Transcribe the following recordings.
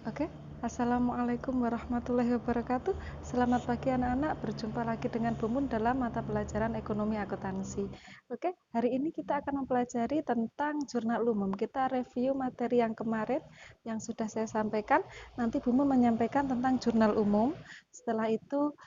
Oke, Assalamualaikum warahmatullahi wabarakatuh. Selamat pagi anak-anak, berjumpa lagi dengan Bu Mun dalam mata pelajaran ekonomi akuntansi. Oke, hari ini kita akan mempelajari tentang jurnal umum. Kita review materi yang kemarin yang sudah saya sampaikan. Nanti Bu Mun menyampaikan tentang jurnal umum. Setelah itu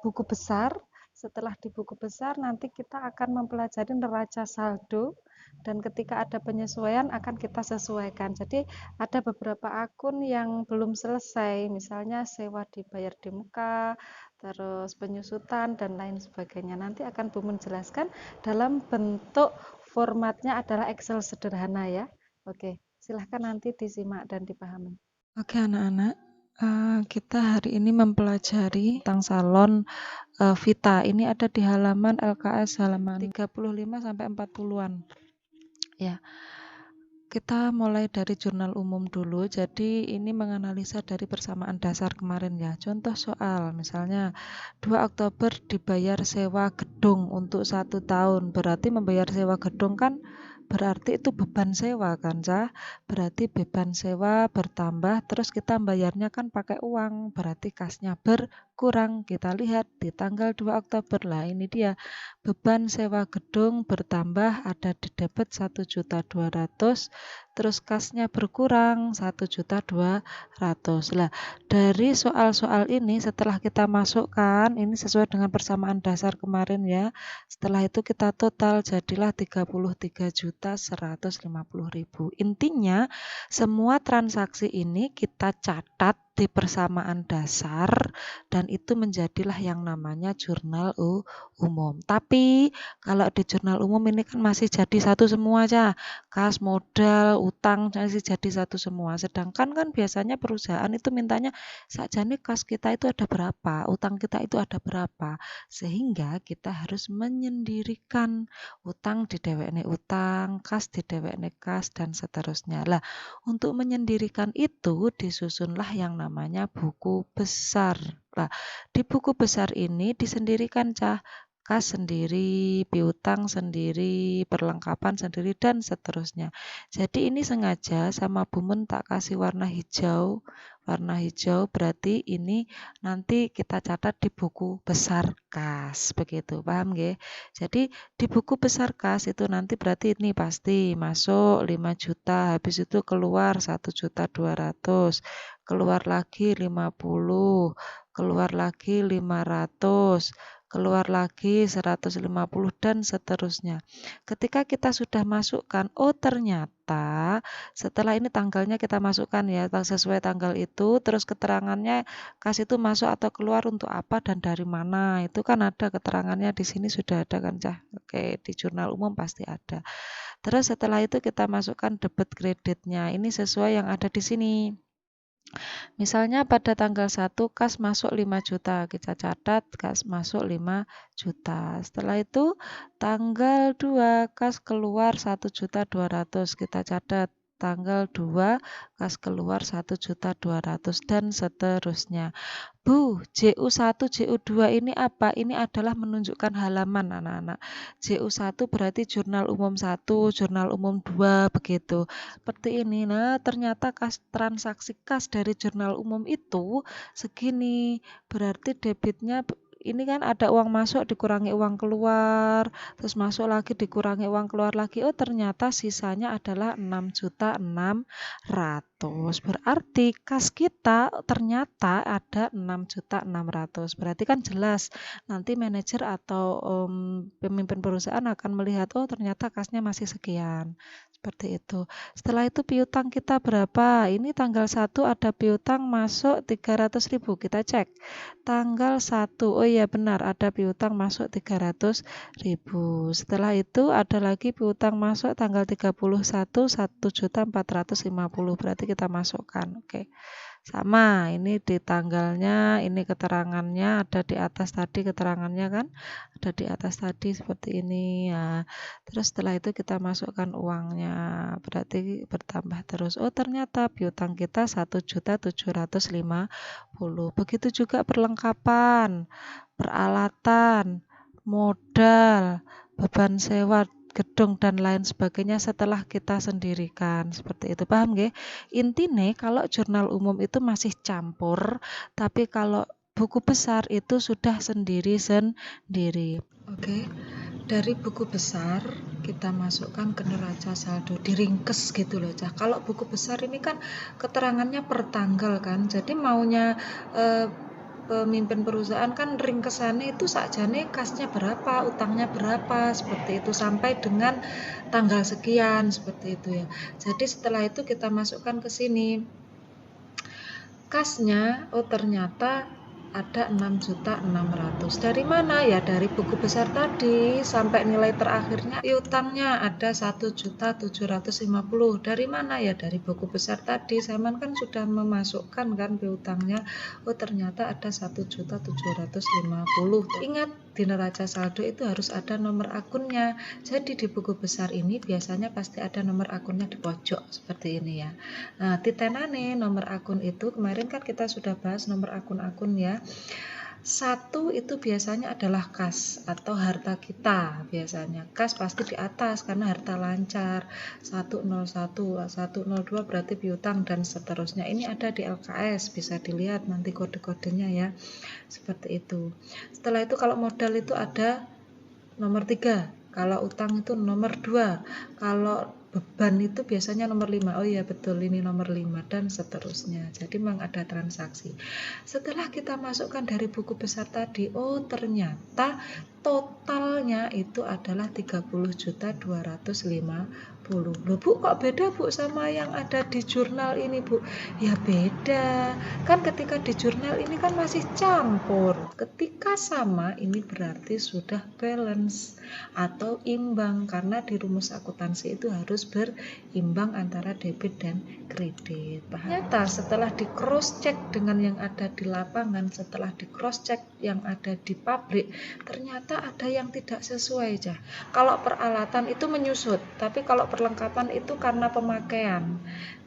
buku besar. Setelah di buku besar nanti kita akan mempelajari neraca saldo, dan ketika ada penyesuaian akan kita sesuaikan. Jadi ada beberapa akun yang belum selesai, misalnya sewa dibayar di muka, terus penyusutan dan lain sebagainya. Nanti akan Bu menjelaskan dalam bentuk formatnya adalah Excel sederhana ya. Oke, silahkan nanti disimak dan dipahami. Oke anak-anak, kita hari ini mempelajari tentang salon Vita. Ini ada di halaman LKS halaman 35 sampai 40-an. Ya. Kita mulai dari jurnal umum dulu. Jadi ini menganalisa dari persamaan dasar kemarin ya. Contoh soal, misalnya 2 Oktober dibayar sewa gedung untuk 1 tahun. Berarti membayar sewa gedung kan berarti itu beban sewa kan, Cah? Berarti beban sewa bertambah, terus kita bayarnya kan pakai uang. Berarti kasnya berkurang. Kita lihat di tanggal 2 Oktober lah, ini dia. Beban sewa gedung bertambah, ada di debit 1.200.000, terus kasnya berkurang 1.200.000. Lah, dari soal-soal ini setelah kita masukkan, ini sesuai dengan persamaan dasar kemarin ya. Setelah itu kita total jadilah 33.150.000. Intinya semua transaksi ini kita catat di persamaan dasar dan itu menjadilah yang namanya jurnal umum. Tapi kalau di jurnal umum ini kan masih jadi satu semua aja. Kas, modal, utang masih jadi satu semua. Sedangkan kan biasanya perusahaan itu mintanya sakjane kas kita itu ada berapa, utang kita itu ada berapa. Sehingga kita harus menyendirikan utang di dhewekne utang, kas di dhewekne kas dan seterusnya. Lah, untuk menyendirikan itu disusunlah yang namanya buku besar. Nah, di buku besar ini disendirikan Cah, kas sendiri, piutang sendiri, perlengkapan sendiri dan seterusnya. Jadi ini sengaja sama Bu Mun tak kasih warna hijau. Warna hijau berarti ini nanti kita catat di buku besar kas, begitu. Paham nggih? Jadi di buku besar kas itu nanti berarti ini pasti masuk 5 juta, habis itu keluar 1.200.000, keluar lagi 50, keluar lagi 500, keluar lagi 150 dan seterusnya. Ketika kita sudah masukkan, oh ternyata setelah ini tanggalnya kita masukkan ya, sesuai tanggal itu, terus keterangannya kas itu masuk atau keluar untuk apa dan dari mana. Itu kan ada keterangannya di sini sudah ada kan, Cah? Oke, di jurnal umum pasti ada. Terus setelah itu kita masukkan debit kreditnya. Ini sesuai yang ada di sini. Misalnya pada tanggal 1 kas masuk 5 juta, kita catat kas masuk 5 juta. Setelah itu tanggal 2 kas keluar 1.200.000, kita catat tanggal 2 kas keluar 1.200.000 dan seterusnya. Bu, JU1, JU2 ini apa? Ini adalah menunjukkan halaman anak-anak. JU1 berarti jurnal umum 1, jurnal umum 2, begitu. Seperti ini. Nah, ternyata transaksi kas dari jurnal umum itu segini. Berarti debitnya ini kan ada uang masuk dikurangi uang keluar, terus masuk lagi dikurangi uang keluar lagi. Oh, ternyata sisanya adalah 6.600.000. Berarti kas kita ternyata ada 6.600.000. Berarti kan jelas nanti manajer atau pemimpin perusahaan akan melihat, oh ternyata kasnya masih sekian. Seperti itu. Setelah itu piutang kita berapa? Ini tanggal 1 ada piutang masuk 300.000. Kita cek. Tanggal 1, oh iya benar ada piutang masuk 300.000. Setelah itu ada lagi piutang masuk tanggal 31, 1.450.000. Berarti kita masukkan. Oke. Sama, ini di tanggalnya, ini keterangannya ada di atas tadi keterangannya kan? Ada di atas tadi seperti ini ya. Terus setelah itu kita masukkan uangnya. Berarti bertambah terus. Oh, ternyata piutang kita 1.750.000. Begitu juga perlengkapan, peralatan, modal, beban sewa gedung dan lain sebagainya setelah kita sendirikan seperti itu, paham nggih? Intine kalau jurnal umum itu masih campur, tapi kalau buku besar itu sudah sendiri-sendiri. Oke, dari buku besar kita masukkan ke neraca saldo, diringkes gitu loh, Cah. Kalau buku besar ini kan keterangannya per tanggal kan, jadi maunya pemimpin perusahaan kan ringkesannya itu sakjane kasnya berapa, utangnya berapa, seperti itu sampai dengan tanggal sekian, seperti itu ya. Jadi setelah itu kita masukkan ke sini. Kasnya, oh ternyata ada 6.600.000. Dari mana? Ya dari buku besar tadi sampai nilai terakhirnya piutangnya ada 1.750.000. Dari mana? Ya dari buku besar tadi. Saman kan sudah memasukkan kan piutangnya. Oh ternyata ada 1.750.000. Ingat di neraca saldo itu harus ada nomor akunnya. Jadi di buku besar ini biasanya pasti ada nomor akunnya di pojok seperti ini ya. Nah, titenane nomor akun itu kemarin kan kita sudah bahas nomor akun-akun ya. Satu itu biasanya adalah kas atau harta kita biasanya. Kas pasti di atas karena harta lancar. 101, 102 berarti piutang dan seterusnya. Ini ada di LKS, bisa dilihat nanti kode-kodenya ya. Seperti itu. Setelah itu kalau modal itu ada nomor 3. Kalau utang itu nomor 2. Kalau beban itu biasanya nomor 5. Oh iya betul, ini nomor 5 dan seterusnya. Jadi memang ada transaksi. Setelah kita masukkan dari buku besar tadi, oh ternyata totalnya itu adalah 30.250.000. Loh Bu, kok beda Bu sama yang ada di jurnal ini Bu? Ya beda. Kan ketika di jurnal ini kan masih campur. Ketika sama ini berarti sudah balance atau imbang karena di rumus akuntansi itu harus berimbang antara debit dan kredit. Ternyata setelah di cross check dengan yang ada di lapangan, setelah di cross check yang ada di pabrik, ternyata ada yang tidak sesuai aja. Kalau peralatan itu menyusut, tapi kalau perlengkapan itu karena pemakaian.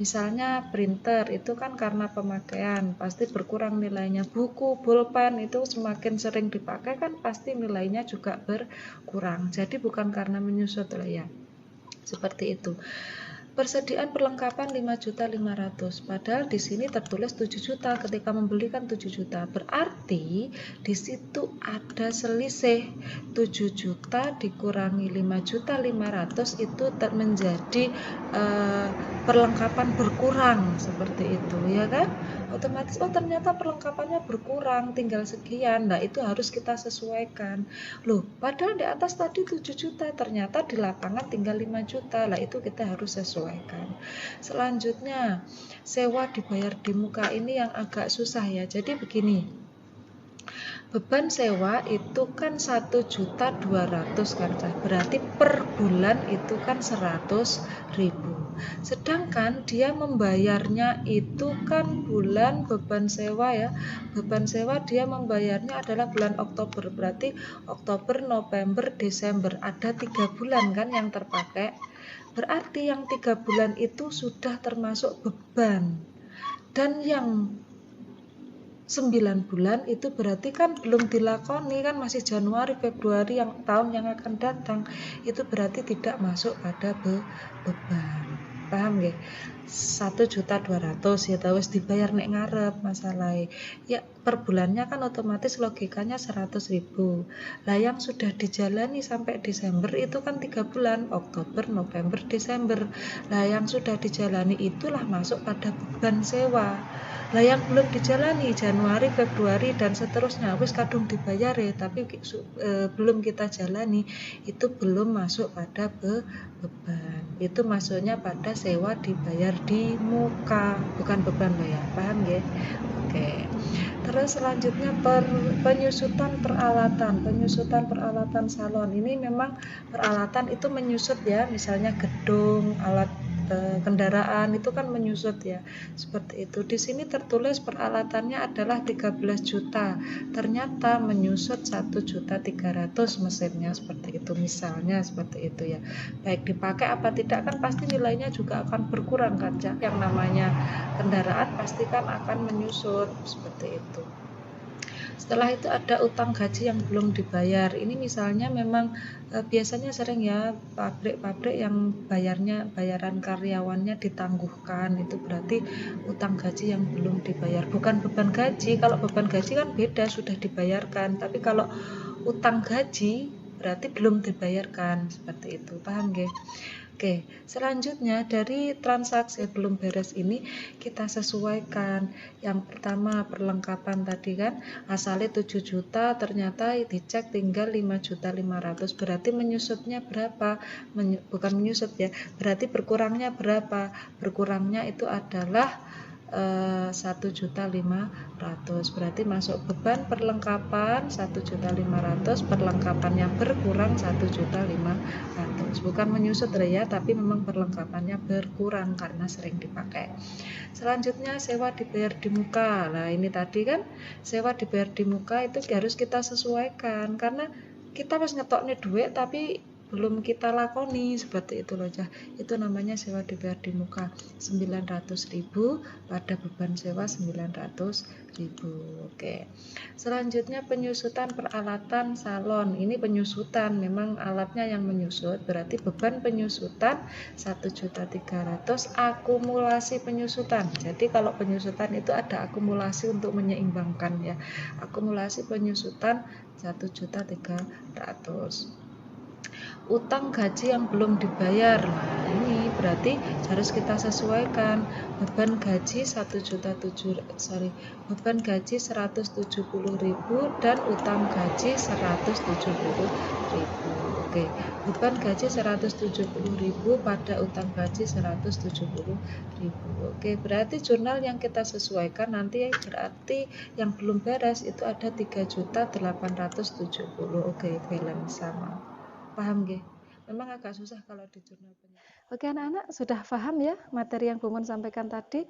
Misalnya printer itu kan karena pemakaian, pasti berkurang nilainya. Buku, pulpen itu semakin sering dipakai kan pasti nilainya juga berkurang. Jadi bukan karena menyusut lah ya. Seperti itu. Persediaan perlengkapan 5.500.000, padahal di sini tertulis 7 juta, ketika membeli kan 7 juta. Berarti di situ ada selisih 7 juta dikurangi 5.500.000 itu menjadi perlengkapan berkurang seperti itu ya kan? Otomatis oh ternyata perlengkapannya berkurang tinggal sekian. Nah, itu harus kita sesuaikan. Loh, padahal di atas tadi 7 juta, ternyata di lapangan tinggal 5 juta. Lah itu kita harus sesuaikan. Selanjutnya, sewa dibayar di muka ini yang agak susah ya. Jadi begini. Beban sewa itu kan 1.200.000 kan, berarti per bulan itu kan 100.000. Sedangkan dia membayarnya itu kan bulan beban sewa ya. Beban sewa dia membayarnya adalah bulan Oktober, berarti Oktober, November, Desember. Ada 3 bulan kan yang terpakai. Berarti yang 3 bulan itu sudah termasuk beban. Dan yang 9 bulan itu berarti kan belum dilakoni kan masih Januari, Februari yang tahun yang akan datang. Itu berarti tidak masuk pada beban. Paham nggih? 1.200.000 ya wis dibayar nek ngarep masalahnya. Ya per bulannya kan otomatis logikanya 100.000. Lah yang sudah dijalani sampai Desember itu kan 3 bulan, Oktober, November, Desember. Lah yang sudah dijalani itulah masuk pada beban sewa. Lah yang belum dijalani Januari, Februari dan seterusnya wis kadung dibayar ya, tapi belum kita jalani itu belum masuk pada beban. Itu masuknya pada sewa dibayar di muka, bukan beban loh ya. Paham ya? Oke. Terus selanjutnya penyusutan peralatan salon. Ini memang peralatan itu menyusut ya, misalnya gedung, alat kendaraan itu kan menyusut ya, seperti itu. Di sini tertulis peralatannya adalah 13 juta, ternyata menyusut 1.300.000 mesinnya, seperti itu misalnya, seperti itu ya. Baik dipakai apa tidak kan pasti nilainya juga akan berkurang kan, yang namanya kendaraan pasti kan akan menyusut, seperti itu. Setelah itu ada utang gaji yang belum dibayar. Ini misalnya memang biasanya sering ya pabrik-pabrik yang bayaran karyawannya ditangguhkan, itu berarti utang gaji yang belum dibayar. Bukan beban gaji. Kalau beban gaji kan beda, sudah dibayarkan. Tapi kalau utang gaji berarti belum dibayarkan, seperti itu. Paham nggih? Oke, selanjutnya dari transaksi belum beres ini kita sesuaikan. Yang pertama perlengkapan tadi kan, asalnya 7 juta ternyata dicek tinggal 5.500.000, berarti menyusutnya berapa? Bukan menyusut ya, berarti berkurangnya berapa? Berkurangnya itu adalah 1.500.000, berarti masuk beban perlengkapan 1.500.000, perlengkapannya berkurang 1.500.000, bukan menyusut ya, tapi memang perlengkapannya berkurang karena sering dipakai. Selanjutnya sewa dibayar di muka. Nah ini tadi kan sewa dibayar di muka itu harus kita sesuaikan, karena kita pas ngetoknya duit tapi belum kita lakoni, seperti itu loh Cah. Itu namanya sewa dibayar di muka. 900.000 pada beban sewa 900.000. Oke. Selanjutnya penyusutan peralatan salon. Ini penyusutan, memang alatnya yang menyusut, berarti beban penyusutan 1.300.000 akumulasi penyusutan. Jadi kalau penyusutan itu ada akumulasi untuk menyeimbangkan ya. Akumulasi penyusutan 1.300.000. Utang gaji yang belum dibayar. Nah, ini berarti harus kita sesuaikan. Beban gaji 170.000 dan utang gaji 170.000. Oke, beban gaji 170.000 pada utang gaji 170.000. Oke, berarti jurnal yang kita sesuaikan nanti berarti yang belum beres itu ada 3.870.000. Oke, balance sama. Paham nggih? Memang agak susah kalau di jurnal penyiapan. Oke anak-anak, sudah paham ya materi yang Bu Mun sampaikan tadi?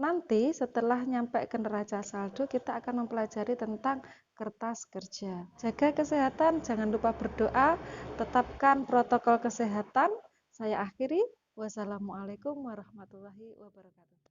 Nanti setelah nyampe ke neraca saldo, kita akan mempelajari tentang kertas kerja. Jaga kesehatan, jangan lupa berdoa, tetapkan protokol kesehatan. Saya akhiri. Wassalamualaikum warahmatullahi wabarakatuh.